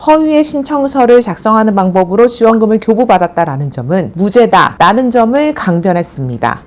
허위의 신청서를 작성하는 방법으로 지원금을 교부받았다라는 점은 무죄다라는 점을 강변했습니다.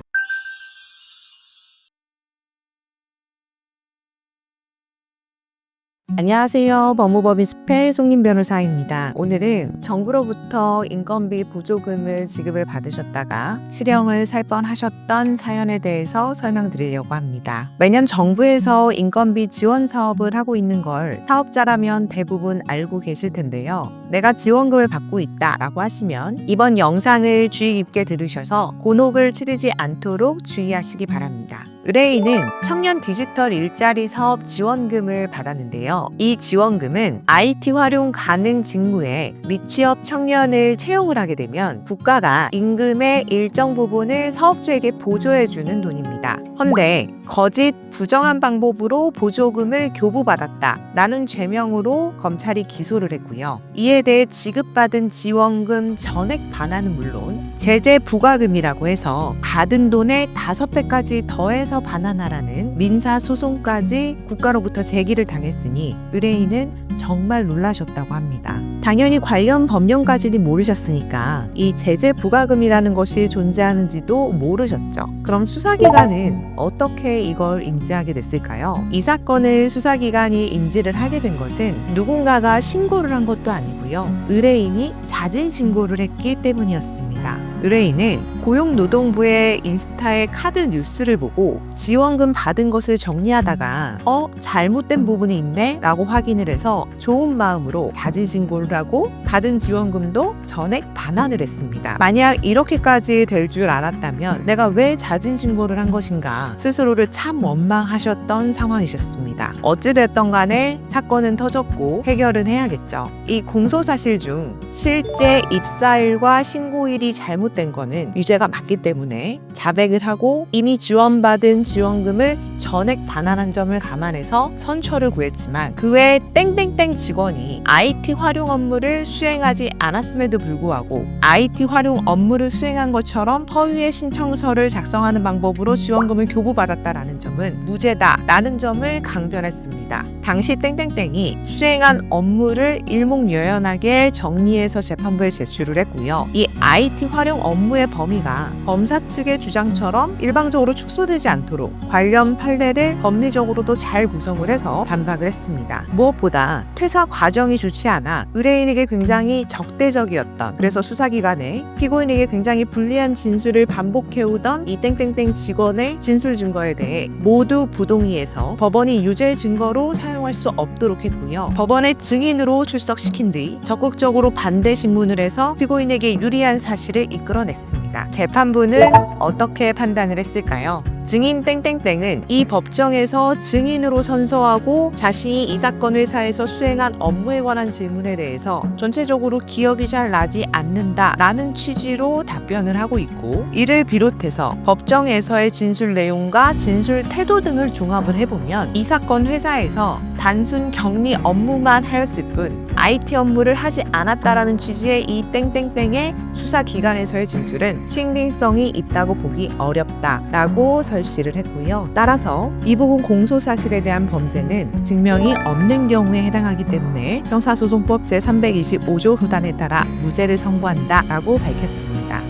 안녕하세요. 법무법인 숲의 송림 변호사입니다. 오늘은 정부로부터 인건비 보조금을 지급을 받으셨다가 실형을 살 뻔하셨던 사연에 대해서 설명드리려고 합니다. 매년 정부에서 인건비 지원 사업을 하고 있는 걸 사업자라면 대부분 알고 계실 텐데요. 내가 지원금을 받고 있다라고 하시면 이번 영상을 주의 깊게 들으셔서 곤혹을 치르지 않도록 주의하시기 바랍니다. 의뢰인은 청년 디지털 일자리 사업 지원금을 받았는데요. 이 지원금은 IT 활용 가능 직무에 미취업 청년을 채용을 하게 되면 국가가 임금의 일정 부분을 사업주에게 보조해주는 돈입니다. 헌데 거짓 부정한 방법으로 보조금을 교부받았다라는 죄명으로 검찰이 기소를 했고요. 이에 대해 지급받은 지원금 전액 반환은 물론 제재 부과금이라고 해서 받은 돈의 5배까지 더해서 반환하라는 민사소송까지 국가로부터 제기를 당했으니 의뢰인은 정말 놀라셨다고 합니다. 당연히 관련 법령까지는 모르셨으니까 이 제재 부과금이라는 것이 존재하는지도 모르셨죠. 그럼 수사기관은 어떻게 이걸 인지하게 됐을까요? 이 사건을 수사기관이 인지를 하게 된 것은 누군가가 신고를 한 것도 아니고요. 의뢰인이 자진 신고를 했기 때문이었습니다. 의뢰인은 고용노동부의 인스타의 카드 뉴스를 보고 지원금 받은 것을 정리하다가 잘못된 부분이 있네? 라고 확인을 해서 좋은 마음으로 자진 신고를 하고 받은 지원금도 전액 반환을 했습니다. 만약 이렇게까지 될 줄 알았다면 내가 왜 자진 신고를 한 것인가 스스로를 참 원망하셨던 상황이셨습니다. 어찌됐던 간에 사건은 터졌고 해결은 해야겠죠. 이 공소사실 중 실제 입사일과 신고일이 잘못된 거는 유죄가 맞기 때문에 자백을 하고 이미 지원받은 지원금을 전액 반환한 점을 감안해서 선처를 구했지만 그 외에 땡땡땡 직원이 IT 활용 업무를 수행하지 않았음에도 불구하고 IT 활용 업무를 수행한 것처럼 허위의 신청서를 작성하는 방법으로 지원금을 교부받았다라는 점은 무죄다라는 점을 강변했습니다. 당시 땡땡땡이 수행한 업무를 일목요연하게 정리해서 재판부에 제출을 했고요. 이 IT 활용 업무의 범위가 검사 측의 주장처럼 일방적으로 축소되지 않도록 관련 판례를 법리적으로도 잘 구성을 해서 반박을 했습니다. 무엇보다 퇴사 과정이 좋지 않아 의뢰인에게 굉장히 적대적이었던, 그래서 수사기관에 피고인에게 굉장히 불리한 진술을 반복해오던 이 땡땡땡 직원의 진술 증거에 대해 모두 부동의해서 법원이 유죄 증거로 사용할 수 없도록 했고요. 법원의 증인으로 출석시킨 뒤 적극적으로 반대 신문을 해서 피고인에게 유리한 사실을 이끌어냈습니다. 재판부는 어떻게 판단을 했을까요? 증인 땡땡땡은 이 법정에서 증인으로 선서하고 자신이 이 사건 회사에서 수행한 업무에 관한 질문에 대해서 전체적으로 기억이 잘 나지 않는다라는 취지로 답변을 하고 있고, 이를 비롯해서 법정에서의 진술 내용과 진술 태도 등을 종합을 해보면 이 사건 회사에서 단순 격리 업무만 하였을 뿐 IT 업무를 하지 않았다라는 취지의 이 땡땡땡의 수사기관에서의 진술은 신빙성이 있다고 보기 어렵다라고 설시를 했고요. 따라서 이 부분 공소사실에 대한 범죄는 증명이 없는 경우에 해당하기 때문에 형사소송법 제325조 후단에 따라 무죄를 선고한다라고 밝혔습니다.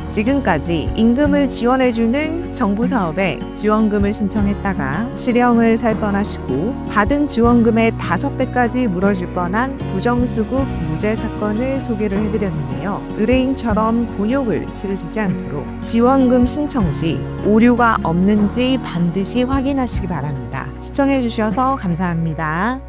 지금까지 임금을 지원해주는 정부 사업에 지원금을 신청했다가 실형을 살 뻔하시고 받은 지원금의 5배까지 물어줄 뻔한 부정수급 무죄 사건을 소개를 해드렸는데요. 의뢰인처럼 곤욕을 치르시지 않도록 지원금 신청 시 오류가 없는지 반드시 확인하시기 바랍니다. 시청해주셔서 감사합니다.